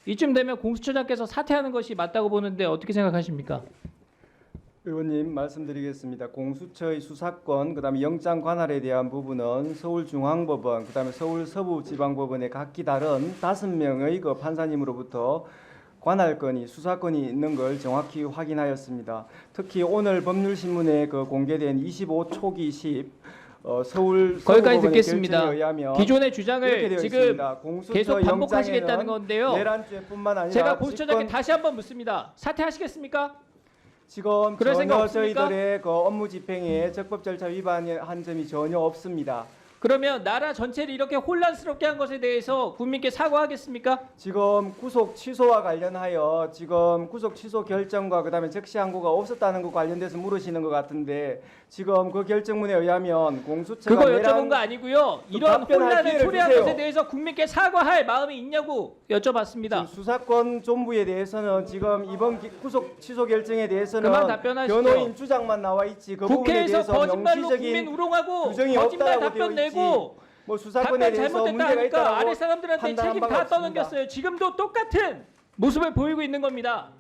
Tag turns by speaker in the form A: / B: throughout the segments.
A: 이쯤 되면 공수처장께서 사퇴하는 것이 맞다고 보는데 어떻게 생각하십니까?
B: 의원님 말씀드리겠습니다. 공수처의 수사권, 그다음에 영장 관할에 대한 부분은 서울중앙법원, 그다음에 서울서부지방법원의 각기 다른 5명의 그 판사님으로부터 관할권이 수사권이 있는 걸 정확히 확인하였습니다. 특히 오늘 법률신문에 그 공개된 25초기 10 서울
A: 거기까지
B: 서부법원의
A: 듣겠습니다.
B: 결정에 의하면
A: 기존의
B: 이렇게
A: 주장을
B: 되어
A: 지금
B: 있습니다. 공수처
A: 계속 반복하시겠다는
B: 영장에는
A: 건데요.
B: 내란죄뿐만 아니라
A: 제가 공수처장께
B: 직권-
A: 다시 한번 묻습니다. 사퇴하시겠습니까?
B: 지금
A: 그럴 생각
B: 전혀
A: 없습니까?
B: 저희들의 그 업무 집행에 적법 절차 위반한 점이 전혀 없습니다.
A: 그러면 나라 전체를 이렇게 혼란스럽게 한 것에 대해서 국민께 사과하겠습니까?
B: 지금 구속 취소와 관련하여 지금 구속 취소 결정과 그다음에 적시 항고가 없었다는 것 관련돼서 물으시는 것 같은데 지금 그 결정문에 의하면 공수처가
A: 그거 여쭤본 거 아니고요. 이런
B: 답변할
A: 혼란을
B: 기회를
A: 초래한
B: 주세요.
A: 것에 대해서 국민께 사과할 마음이 있냐고 여쭤봤습니다.
B: 지금 수사권 존부에 대해서는 지금 이번 구속 취소 결정에 대해서는
A: 그만 답변하시죠.
B: 변호인 주장만 나와 있지 그 부분에
A: 국회에서
B: 대해서
A: 거짓말로 국민
B: 명시적인
A: 우롱하고
B: 규정이
A: 거짓말
B: 없다라고
A: 답변
B: 되어 있지.
A: 내고
B: 뭐 수사권에
A: 답변
B: 대해서
A: 잘못됐다
B: 문제가
A: 하니까
B: 있다고
A: 아래 사람들한테
B: 판단한
A: 책임
B: 바가
A: 다
B: 없습니다.
A: 떠넘겼어요. 지금도 똑같은 모습을 보이고 있는 겁니다.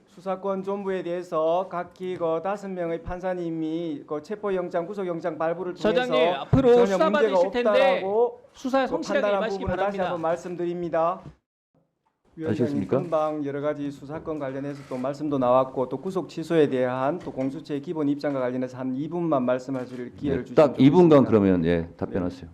B: 수사권 존부에 대해서 각기 그 5명의 판사님이 그 체포영장, 구속영장 발부를 통해서
A: 저장님 앞으로
B: 전혀
A: 수사
B: 문제가
A: 받으실 텐데
B: 없다라고
A: 수사에
B: 그
A: 성실하게
B: 판단한
A: 임하시기
B: 부분을 다시
A: 바랍니다.
B: 한번 말씀드립니다. 위원장님
C: 아셨습니까?
B: 금방 여러 가지 수사권 관련해서 또 말씀도 나왔고 또 구속 취소에 대한 또 공수처의 기본 입장과 관련해서 한 2분만 말씀하실 기회를 주시면
C: 딱 2분간
B: 좋겠습니다.
C: 그러면 답변하세요.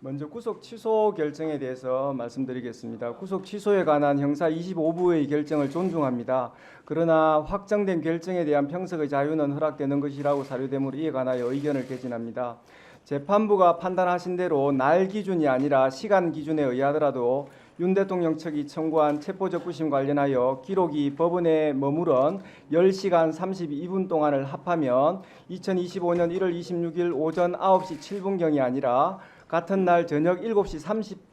B: 먼저 구속 취소 결정에 대해서 말씀드리겠습니다. 구속 취소에 관한 형사 25부의 결정을 존중합니다. 그러나 확정된 결정에 대한 평석의 자유는 허락되는 것이라고 사료되므로 이에 관하여 의견을 개진합니다. 재판부가 판단하신 대로 날 기준이 아니라 시간 기준에 의하더라도 윤 대통령 측이 청구한 체포적부심 관련하여 기록이 법원에 머무른 10시간 32분 동안을 합하면 2025년 1월 26일 오전 9시 7분경이 아니라 같은 날 저녁 7시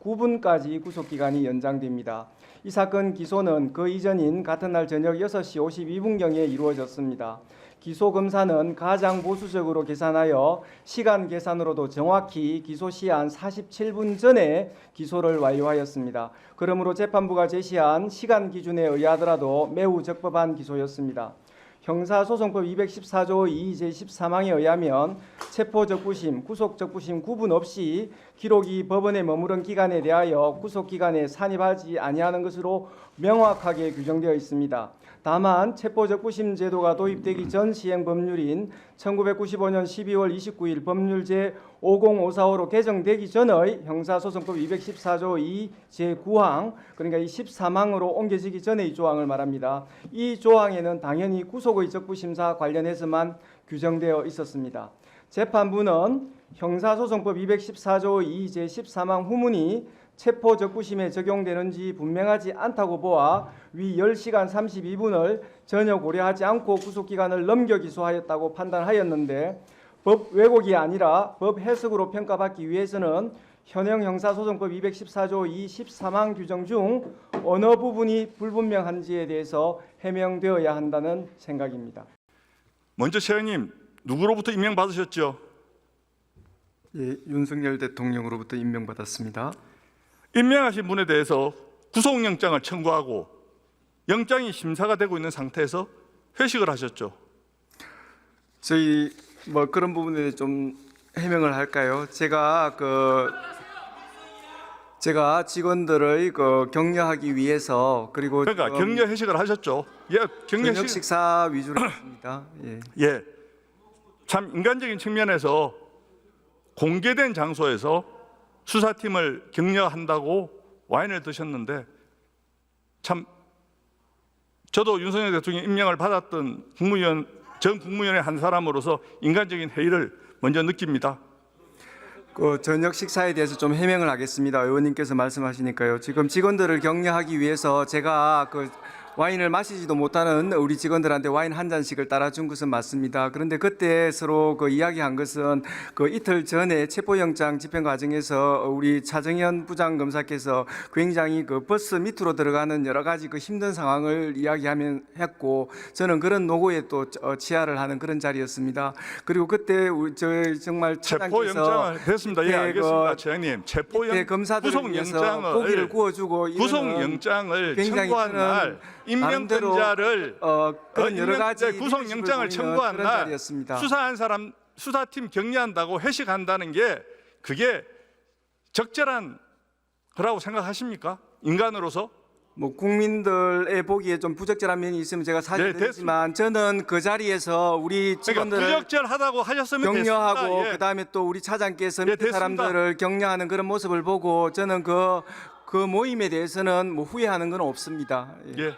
B: 39분까지 구속기간이 연장됩니다. 이 사건 기소는 그 이전인 같은 날 저녁 6시 52분경에 이루어졌습니다. 기소 검사는 가장 보수적으로 계산하여 시간 계산으로도 정확히 기소 시한 47분 전에 기소를 완료하였습니다. 그러므로 재판부가 제시한 시간 기준에 의하더라도 매우 적법한 기소였습니다. 형사소송법 214조 2 제13항에 의하면 체포적부심, 구속적부심 구분 없이 기록이 법원에 머무른 기간에 대하여 구속기간에 산입하지 아니하는 것으로 명확하게 규정되어 있습니다. 다만 체포적부심 제도가 도입되기 전 시행 법률인 1995년 12월 29일 법률 제50545로 개정되기 전의 형사소송법 214조 2 제9항 그러니까 이 13항으로 옮겨지기 전의 이 조항을 말합니다. 이 조항에는 당연히 구속의 적부심사 관련해서만 규정되어 있었습니다. 재판부는 형사소송법 214조 2 제13항 후문이 체포적부심에 적용되는지 분명하지 않다고 보아 위 10시간 32분을 전혀 고려하지 않고 구속기간을 넘겨 기소하였다고 판단하였는데 법 왜곡이 아니라 법 해석으로 평가받기 위해서는 현행 형사소송법 214조 2 13항 규정 중 어느 부분이 불분명한지에 대해서 해명되어야 한다는 생각입니다.
D: 먼저 최영님 누구로부터 임명받으셨죠?
B: 예, 윤석열 대통령으로부터 임명받았습니다.
D: 임명하신 분에 대해서 구속영장을 청구하고 영장이 심사가 되고 있는 상태에서 회식을 하셨죠.
B: 저희 뭐 그런 부분에 좀 해명을 할까요? 제가 직원들의 격려하기 위해서 그리고
D: 그러니까 격려 회식을 하셨죠. 예, 격려
B: 저녁 식사 위주로 했습니다. 예.
D: 예, 참 인간적인 측면에서 공개된 장소에서 수사팀을 격려한다고 와인을 드셨는데 참 저도 윤석열 대통령 임명을 받았던 전 국무위원의 한 사람으로서 인간적인 회의를 먼저 느낍니다.
B: 그 저녁 식사에 대해서 좀 해명을 하겠습니다. 의원님께서 말씀하시니까요. 지금 직원들을 격려하기 위해서 제가 와인을 마시지도 못하는 우리 직원들한테 와인 한 잔씩을 따라준 것은 맞습니다. 그런데 그때 서로 그 이야기한 것은 그 이틀 전에 체포영장 집행 과정에서 우리 차정현 부장검사께서 굉장히 그 버스 밑으로 들어가는 여러 가지 그 힘든 상황을 이야기하면 했고 저는 그런 노고에 또 치하를 하는 그런 자리였습니다. 그리고 그때 정말 차장께서
D: 체포영장을 됐습니다. 예, 알겠습니다, 차장님.
B: 검사들을 위해서 고기를 구워주고
D: 구속영장을
B: 굉장히
D: 청구한 날 임명권자를
B: 그런 여러 가지
D: 구속영장을 청구한
B: 그런
D: 날
B: 자리였습니다.
D: 수사한 사람 수사팀 격리한다고 회식한다는 게 그게 적절한 거라고 생각하십니까? 인간으로서?
B: 뭐 국민들의 보기에 좀 부적절한 면이 있으면 제가 사죄드리지만 저는 그 자리에서 우리 직원들을
D: 그러니까 부적절하다고 하셨으면
B: 격려하고
D: 됐습니다. 예.
B: 그다음에 또 우리 차장께서
D: 예,
B: 밑에
D: 됐습니다.
B: 사람들을 격려하는 그런 모습을 보고 저는 그 모임에 대해서는 뭐 후회하는 건 없습니다. 예.
D: 예.